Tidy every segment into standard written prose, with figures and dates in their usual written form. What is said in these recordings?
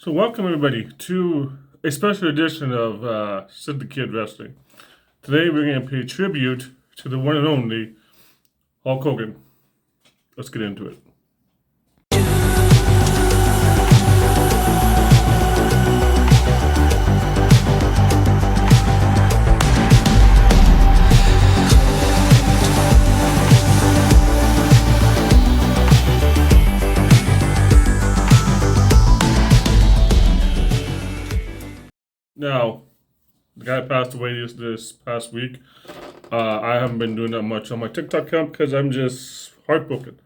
So welcome everybody to a special edition of SID-THE-KID Wrestling. Today we're going to pay tribute to the one and only Hulk Hogan. Let's get into it. Now, the guy passed away this past week. I haven't been doing that much on my TikTok account because I'm just heartbroken.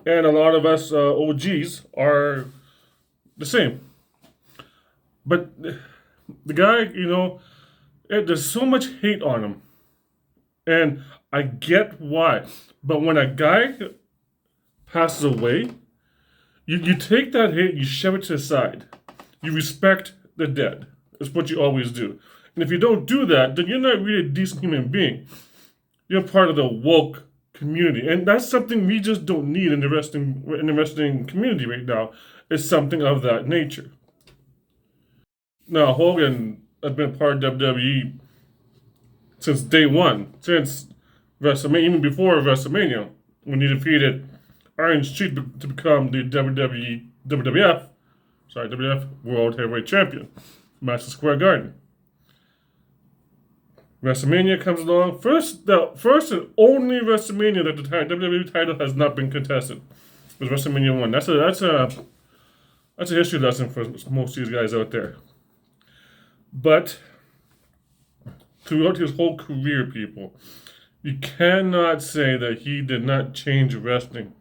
And a lot of us OGs are the same. But the guy, there's so much hate on him. And I get why. But when a guy passes away, you take that hate, you shove it to the side. You respect the dead. It's what you always do. And if you don't do that, then you're not really a decent human being. You're part of the woke community. And that's something we just don't need in the wrestling community right now. It's something of that nature. Now, Hogan has been part of WWE since day one, since WrestleMania, even before WrestleMania, when he defeated Iron Sheik to become the WWF World Heavyweight Champion. Madison Square Garden. WrestleMania comes along. The first and only WrestleMania that the WWE title has not been contested was WrestleMania 1. That's a history lesson for most of these guys out there. But throughout his whole career, people, you cannot say that he did not change wrestling.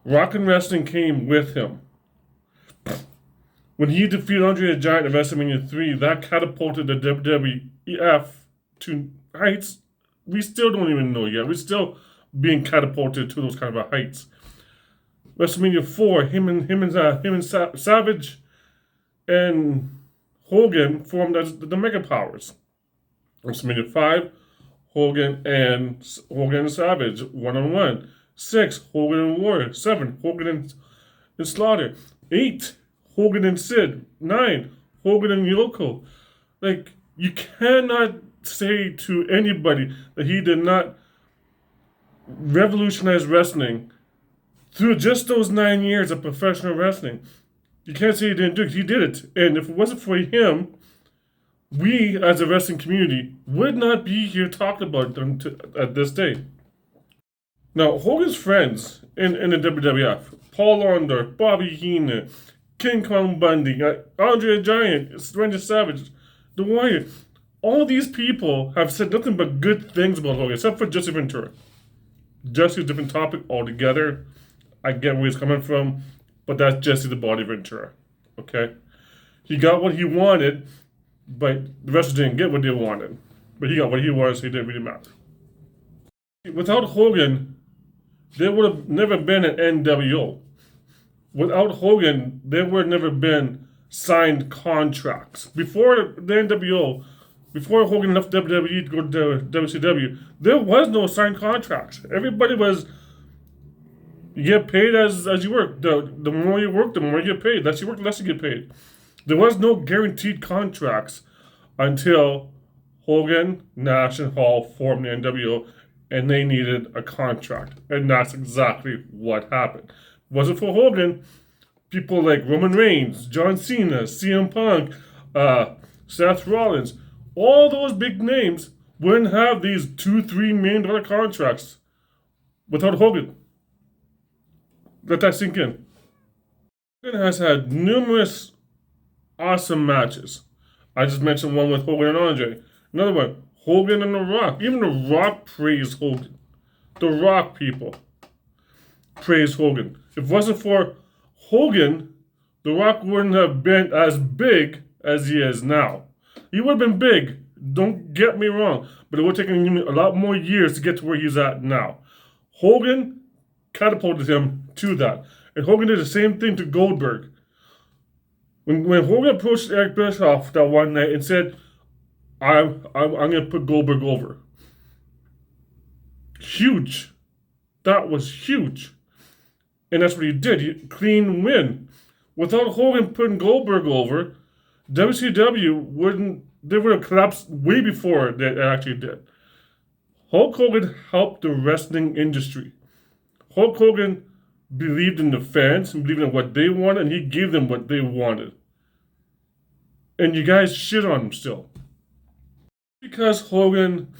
Rock and wrestling came with him. When he defeated Andre the Giant at WrestleMania 3, that catapulted the WWF to heights we still don't even know yet. We're still being catapulted to those kind of heights. WrestleMania 4, him and Savage and Hogan formed as the Mega Powers. WrestleMania 5, Hogan and Savage, one-on-one. 6, Hogan and Warrior. 7, Hogan and Slaughter. 8, Hogan and Sid. 9, Hogan and Yoko. Like, you cannot say to anybody that he did not revolutionize wrestling through just those 9 years of professional wrestling. You can't say he didn't do it. He did it. And if it wasn't for him, we as a wrestling community would not be here talking about them at this day. Now, Hogan's friends in the WWF, Paul Orndorff, Bobby Heenan, King Kong Bundy, Andre the Giant, Randy Savage, The Warrior. All these people have said nothing but good things about Hogan, except for Jesse Ventura. Jesse's a different topic altogether. I get where he's coming from, but that's Jesse the Body Ventura. Okay? He got what he wanted, but the wrestlers didn't get what they wanted. But he got what he wanted, so it didn't really matter. Without Hogan, there would have never been an NWO. Without Hogan, there would have never been signed contracts. Before the NWO, before Hogan left WWE to go to WCW, there was no signed contracts. Everybody was, you get paid as you work. The more you work, the more you get paid. Less you work, the less you get paid. There was no guaranteed contracts until Hogan, Nash, and Hall formed the NWO, and they needed a contract. And that's exactly what happened. Wasn't for Hogan, people like Roman Reigns, John Cena, CM Punk, Seth Rollins, all those big names wouldn't have these $2-3 million contracts without Hogan. Let that sink in. Hogan has had numerous awesome matches. I just mentioned one with Hogan and Andre. Another one, Hogan and The Rock. Even The Rock praised Hogan. The Rock people praised Hogan. If it wasn't for Hogan, The Rock wouldn't have been as big as he is now. He would have been big, don't get me wrong, but it would have taken him a lot more years to get to where he's at now. Hogan catapulted him to that. And Hogan did the same thing to Goldberg. When Hogan approached Eric Bischoff that one night and said, I'm going to put Goldberg over. Huge. That was huge. And that's what he did. Clean win. Without Hogan putting Goldberg over, WCW would have collapsed way before it actually did. Hulk Hogan helped the wrestling industry. Hulk Hogan believed in the fans and believed in what they wanted, and he gave them what they wanted. And you guys shit on him still. Because Hogan,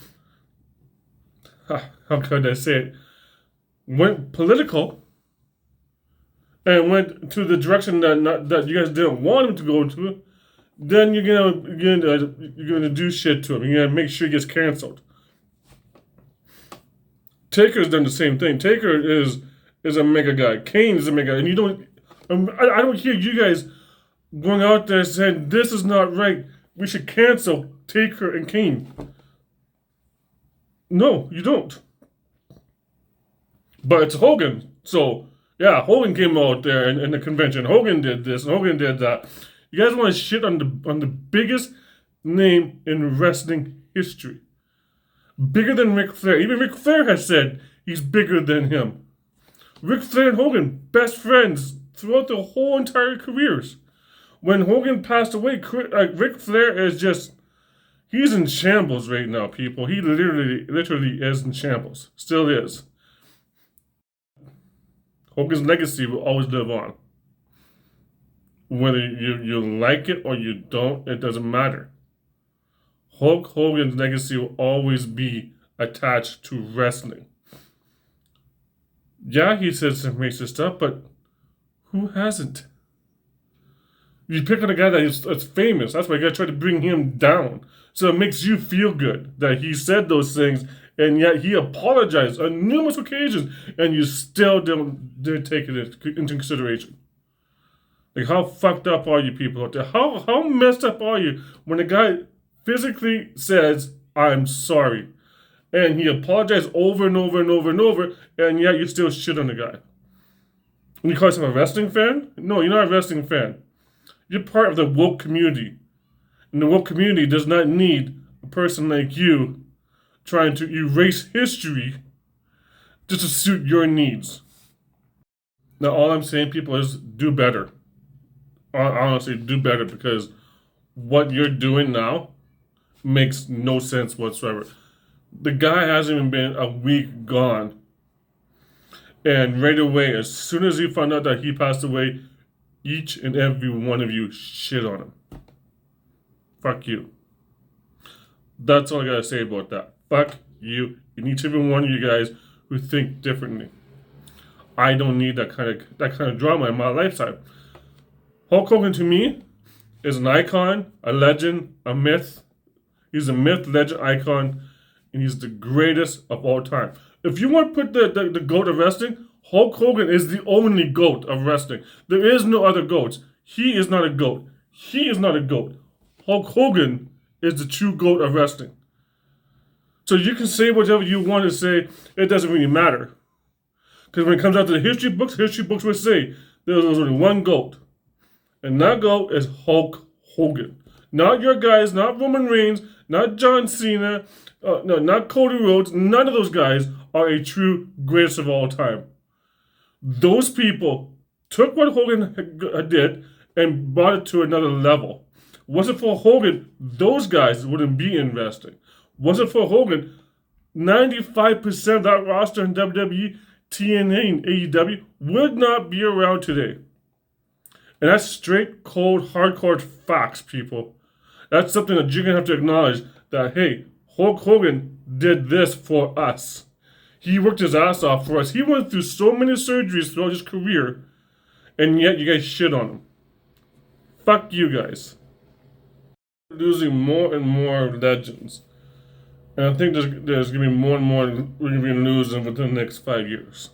how could I say it, went political and went to the direction that you guys didn't want him to go into, then you're gonna do shit to him. You're gonna make sure he gets canceled. Taker's done the same thing. Taker is a mega guy. Kane is a mega guy. And I don't hear you guys going out there saying, this is not right. We should cancel Taker and Kane. No, you don't. But it's Hogan. So, yeah, Hogan came out there in the convention. Hogan did this and Hogan did that. You guys want to shit on the biggest name in wrestling history. Bigger than Ric Flair. Even Ric Flair has said he's bigger than him. Ric Flair and Hogan, best friends throughout their whole entire careers. When Hogan passed away, Ric Flair is he's in shambles right now, people. He literally is in shambles. Still is. Hogan's legacy will always live on. Whether you like it or you don't, it doesn't matter. Hulk Hogan's legacy will always be attached to wrestling. Yeah, he said some racist stuff, but who hasn't? You pick on a guy that's famous. That's why you gotta try to bring him down. So it makes you feel good that he said those things, and yet he apologized on numerous occasions, and you still didn't take it into consideration. Like, how fucked up are you people out there? How messed up are you when a guy physically says, I'm sorry, and he apologized over and over and over and over, and yet you still shit on the guy? And you call yourself a wrestling fan? No, you're not a wrestling fan. You're part of the woke community. And the woke community does not need a person like you trying to erase history just to suit your needs. Now, all I'm saying, people, is do better. Honestly, do better, because what you're doing now makes no sense whatsoever. The guy hasn't even been a week gone. And right away, as soon as you found out that he passed away, each and every one of you shit on him. Fuck you. That's all I gotta say about that. Fuck you. And each and every one of you guys who think differently. I don't need that kind of drama in my lifetime. Hulk Hogan, to me, is an icon, a legend, a myth. He's a myth, legend, icon, and he's the greatest of all time. If you want to put the GOAT of wrestling, Hulk Hogan is the only GOAT of wrestling. There is no other GOATs. He is not a GOAT. He is not a GOAT. Hulk Hogan is the true GOAT of wrestling. So you can say whatever you want to say. It doesn't really matter. Because when it comes out to the history books will say there was only one GOAT. And that GOAT is Hulk Hogan. Not your guys, not Roman Reigns, not John Cena, not Cody Rhodes. None of those guys are a true greatest of all time. Those people took what Hogan did and brought it to another level. Wasn't for Hogan, those guys wouldn't be in wrestling. Wasn't for Hogan, 95% of that roster in WWE, TNA, and AEW would not be around today. And that's straight, cold, hardcore facts, people. That's something that you're going to have to acknowledge, that, hey, Hulk Hogan did this for us. He worked his ass off for us. He went through so many surgeries throughout his career, and yet you guys shit on him. Fuck you guys. Losing more and more legends. And I think there's going to be more and more we're going to be losing within the next 5 years.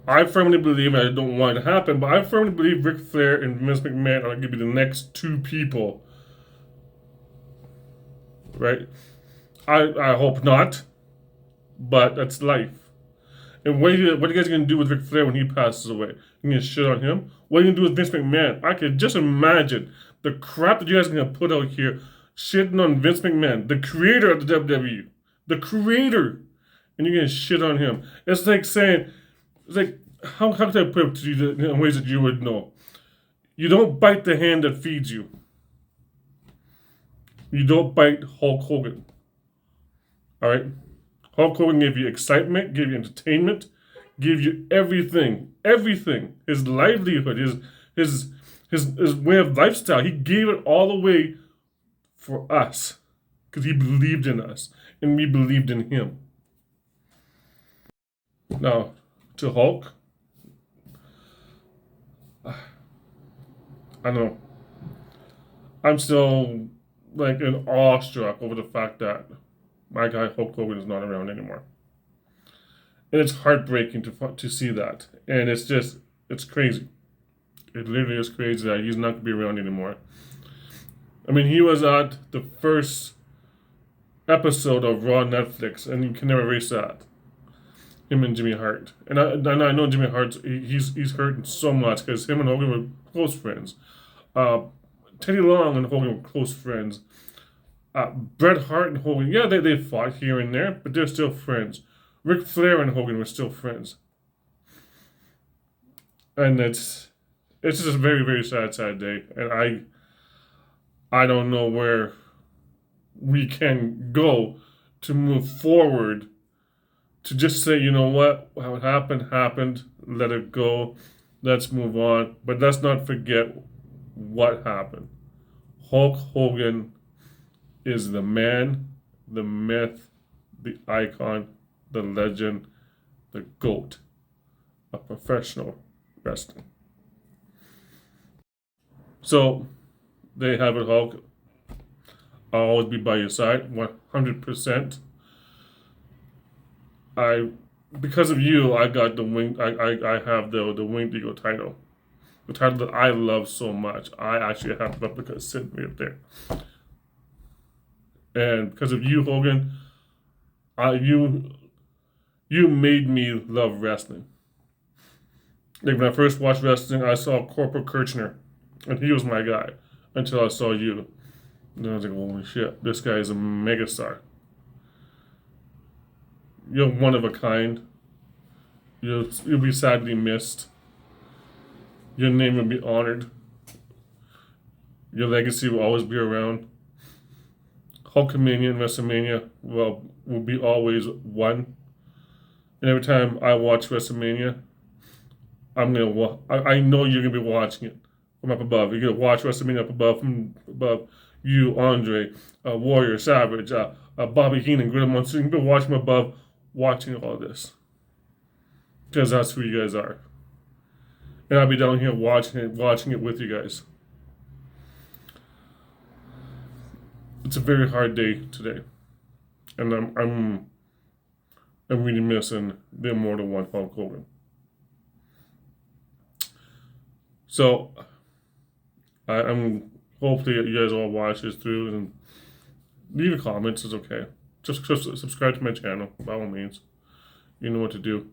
I firmly believe, and I don't want it to happen, but I firmly believe Ric Flair and Vince McMahon are going to be the next two people. Right? I hope not, but that's life. And what are you guys going to do with Ric Flair when he passes away? You going to shit on him? What are you going to do with Vince McMahon? I can just imagine the crap that you guys are going to put out here shitting on Vince McMahon, the creator of the WWE. The creator. And you're going to shit on him. It's like saying, how can I put it to you in ways that you would know? You don't bite the hand that feeds you. You don't bite Hulk Hogan. All right? Hulk Hogan gave you excitement, gave you entertainment, gave you everything. Everything. His livelihood, his way of lifestyle. He gave it all away for us. Because he believed in us. And we believed in him. Now, to Hulk, I don't know. I'm still like in awestruck over the fact that my guy Hulk Hogan is not around anymore, and it's heartbreaking to see that. And it's crazy. It literally is crazy that he's not going to be around anymore. I mean, he was at the first episode of Raw Netflix, and you can never erase that. Him and Jimmy Hart, and I know Jimmy Hart's he's hurting so much because him and Hogan were close friends. Teddy Long and Hogan were close friends. Bret Hart and Hogan, yeah, they fought here and there, but they're still friends. Ric Flair and Hogan were still friends. And it's just a very, very sad day. And I don't know where we can go to move forward to just say, you know what happened, let it go, let's move on. But let's not forget what happened. Hulk Hogan is the man, the myth, the icon, the legend, the GOAT of professional wrestling. So, there you have it, Hulk. I'll always be by your side, 100%. Because of you, I got the wing. I have the Winged Eagle title, the title that I love so much. I actually have the replica sitting right there. And because of you, Hogan, you made me love wrestling. Like when I first watched wrestling, I saw Corporal Kirchner, and he was my guy until I saw you. And I was like, holy shit, this guy is a megastar. You're one of a kind. You'll be sadly missed. Your name will be honored. Your legacy will always be around. Hulkamania and WrestleMania will be always one. And every time I watch WrestleMania, I know you're gonna be watching it from up above. You're gonna watch WrestleMania up above, from above. You, Andre, Warrior, Savage, Bobby Heenan, Gorilla Monsoon. You're gonna watch from above, watching all this, because that's who you guys are. And I'll be down here watching it with you guys. It's a very hard day today, and I'm really missing the immortal one, Hulk Hogan. So I'm hopefully you guys all watch this through and leave a comment. It's okay. Just subscribe to my channel by all means. You know what to do.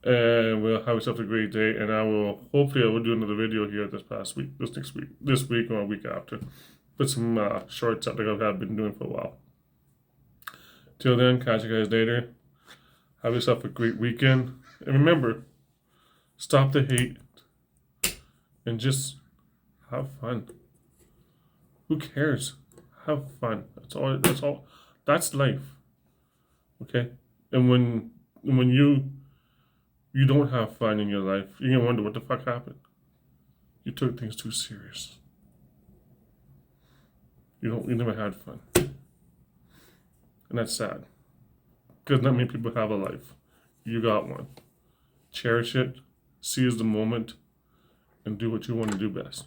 And we'll have yourself a great day. And I will do another video here this week or a week after. Put some shorts up like I've been doing for a while. Till then, catch you guys later. Have yourself a great weekend. And remember, stop the hate and just have fun. Who cares? Have fun. That's all. That's life. Okay? And when you don't have fun in your life, you're gonna wonder what the fuck happened. You took things too serious. You never had fun. And that's sad. Because not many people have a life. You got one. Cherish it, seize the moment, and do what you want to do best.